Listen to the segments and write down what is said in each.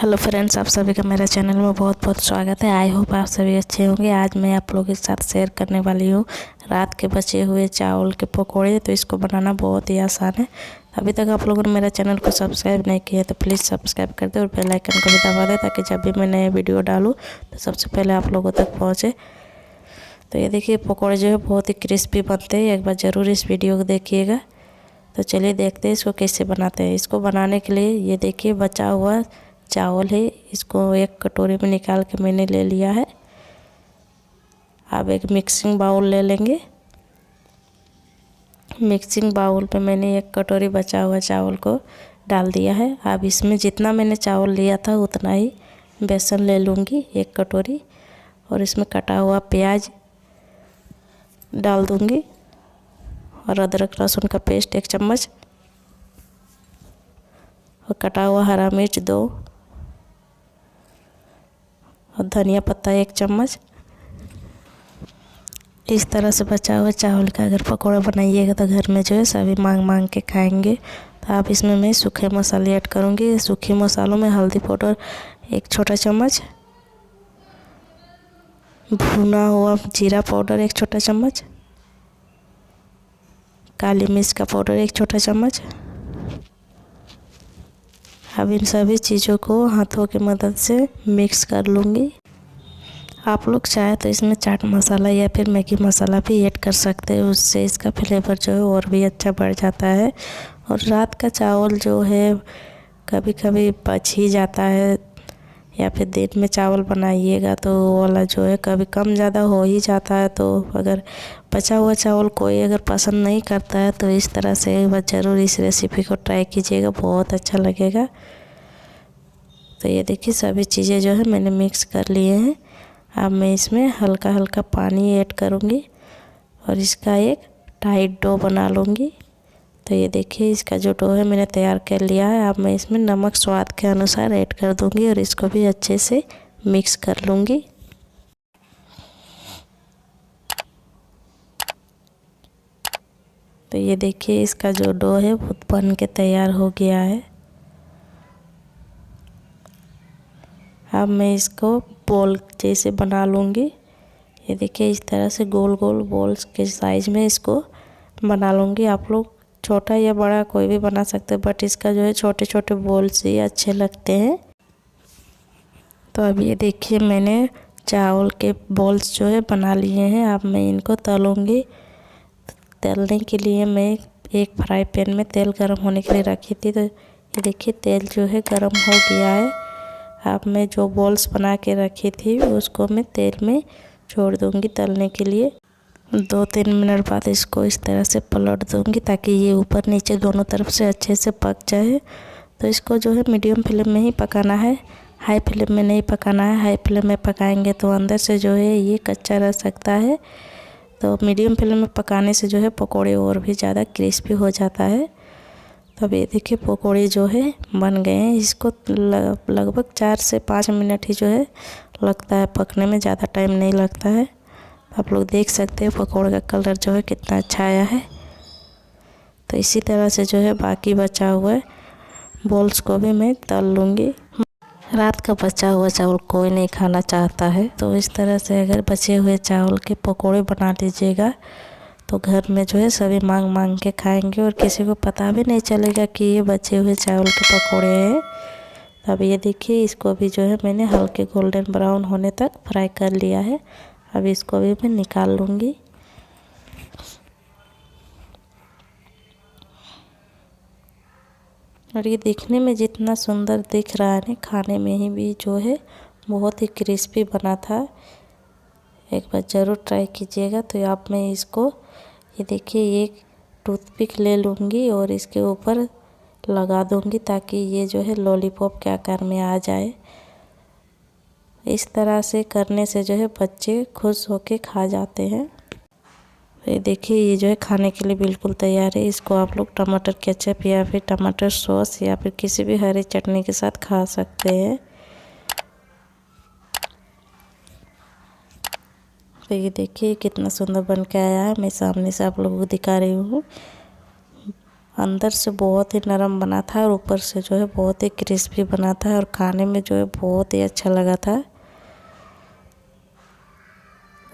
Hello friends, आप सभी का मेरे चैनल में बहुत बहुत स्वागत है। आई होप आप सभी अच्छे होंगे। आज मैं आप लोगों के साथ शेयर करने वाली हूँ रात के बचे हुए चावल के पकोड़े। तो इसको बनाना बहुत ही आसान है। अभी तक आप लोगों ने मेरा चैनल को सब्सक्राइब नहीं किया तो प्लीज़ सब्सक्राइब कर दे और बेल आइकन को भी दबा दे, ताकि जब भी मैं नए वीडियो डालूँ तो सबसे पहले आप लोगों तक पहुँचे। तो ये देखिए, पकौड़े जो है बहुत ही क्रिस्पी बनते हैं। एक बार ज़रूर इस वीडियो को देखिएगा। तो चलिए देखते हैं इसको कैसे बनाते हैं। इसको बनाने के लिए ये देखिए बचा हुआ चावल है, इसको एक कटोरी में निकाल के मैंने ले लिया है। अब एक मिक्सिंग बाउल ले लेंगे। मिक्सिंग बाउल पे मैंने एक कटोरी बचा हुआ चावल को डाल दिया है। अब इसमें जितना मैंने चावल लिया था उतना ही बेसन ले लूँगी, एक कटोरी। और इसमें कटा हुआ प्याज डाल दूँगी और अदरक लहसुन का पेस्ट 1 चम्मच और कटा हुआ हरा मिर्च 2 और धनिया पत्ता 1 चम्मच। इस तरह से बचा हुआ चावल का अगर पकौड़ा बनाइएगा तो घर में जो है सभी मांग मांग के खाएंगे। तो आप इसमें मैं सूखे मसाले ऐड करूँगी। सूखे मसालों में हल्दी पाउडर 1 छोटा चम्मच, भुना हुआ जीरा पाउडर 1 छोटा चम्मच, काली मिर्च का पाउडर 1 छोटा चम्मच। अब इन सभी चीज़ों को हाथों की मदद से मिक्स कर लूँगी। आप लोग चाहे तो इसमें चाट मसाला या फिर मैगी मसाला भी ऐड कर सकते हैं, उससे इसका फ्लेवर जो है और भी अच्छा बढ़ जाता है। और रात का चावल जो है कभी कभी बच ही जाता है, या फिर दिन में चावल बनाइएगा तो वो वाला जो है कभी कम ज़्यादा हो ही जाता है। तो अगर बचा हुआ चावल कोई अगर पसंद नहीं करता है तो इस तरह से एक बार ज़रूर इस रेसिपी को ट्राई कीजिएगा, बहुत अच्छा लगेगा। तो ये देखिए सभी चीज़ें जो है मैंने मिक्स कर लिए हैं। अब मैं इसमें हल्का हल्का पानी ऐड करूँगी और इसका एक टाइट डो बना लूँगी। तो ये देखिए इसका जो डो है मैंने तैयार कर लिया है। अब मैं इसमें नमक स्वाद के अनुसार ऐड कर दूँगी और इसको भी अच्छे से मिक्स कर लूँगी। तो ये देखिए इसका जो डो है वो बन के तैयार हो गया है। अब मैं इसको बॉल जैसे बना लूँगी। ये देखिए इस तरह से गोल गोल बॉल्स के साइज़ में इसको बना लूँगी। आप लोग छोटा या बड़ा कोई भी बना सकते हैं, बट इसका जो है छोटे छोटे बॉल्स ही अच्छे लगते हैं। तो अब ये देखिए मैंने चावल के बॉल्स जो है बना लिए हैं। अब मैं इनको तलूँगी। तलने के लिए मैं एक फ्राई पैन में तेल गर्म होने के लिए रखी थी। तो ये देखिए तेल जो है गर्म हो गया है। अब मैं जो बॉल्स बना के रखी थी उसको मैं तेल में छोड़ दूँगी तलने के लिए। 2-3 मिनट बाद इसको इस तरह से पलट दूँगी ताकि ये ऊपर नीचे दोनों तरफ से अच्छे से पक जाए। तो इसको जो है मीडियम फ्लेम में ही पकाना है, हाई फ्लेम में नहीं पकाना है। हाई फ्लेम में पकाएंगे तो अंदर से जो है ये कच्चा रह सकता है। तो मीडियम फ्लेम में पकाने से जो है पकोड़े और भी ज़्यादा क्रिस्पी हो जाता है। तो अब ये देखिए पकोड़े जो है बन गए हैं। इसको लगभग 4 से 5 मिनट ही जो है लगता है पकने में, ज़्यादा टाइम नहीं लगता है। आप लोग देख सकते हैं पकोड़े का कलर जो है कितना अच्छा आया है। तो इसी तरह से जो है बाकी बचा हुआ बॉल्स को भी मैं तल लूँगी। रात का बचा हुआ चावल कोई नहीं खाना चाहता है, तो इस तरह से अगर बचे हुए चावल के पकोड़े बना लीजिएगा तो घर में जो है सभी मांग मांग के खाएंगे और किसी को पता भी नहीं चलेगा कि ये बचे हुए चावल के पकोड़े हैं। अब ये देखिए इसको भी जो है मैंने हल्के गोल्डन ब्राउन होने तक फ्राई कर लिया है। अब इसको भी मैं निकाल लूँगी। और ये दिखने में जितना सुंदर दिख रहा है ना, खाने में ही भी जो है बहुत ही क्रिस्पी बना था। एक बार ज़रूर ट्राई कीजिएगा। तो आप मैं इसको ये देखिए एक टूथपिक ले लूँगी और इसके ऊपर लगा दूँगी ताकि ये जो है लॉलीपॉप के आकार में आ जाए। इस तरह से करने से जो है बच्चे खुश होके खा जाते हैं। ये देखिए ये जो है खाने के लिए बिल्कुल तैयार है। इसको आप लोग टमाटर केचप या फिर टमाटर सॉस या फिर किसी भी हरी चटनी के साथ खा सकते हैं। तो ये देखिए कितना सुंदर बन के आया है। मैं सामने से आप लोगों को दिखा रही हूँ। अंदर से बहुत ही नरम बना था और ऊपर से जो है बहुत ही क्रिस्पी बना था और खाने में जो है बहुत ही अच्छा लगा था।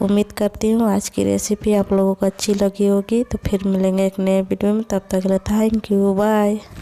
उम्मीद करती हूँ आज की रेसिपी आप लोगों को अच्छी लगी होगी। तो फिर मिलेंगे एक नए वीडियो में, तब तक के लिए थैंक यू, बाय।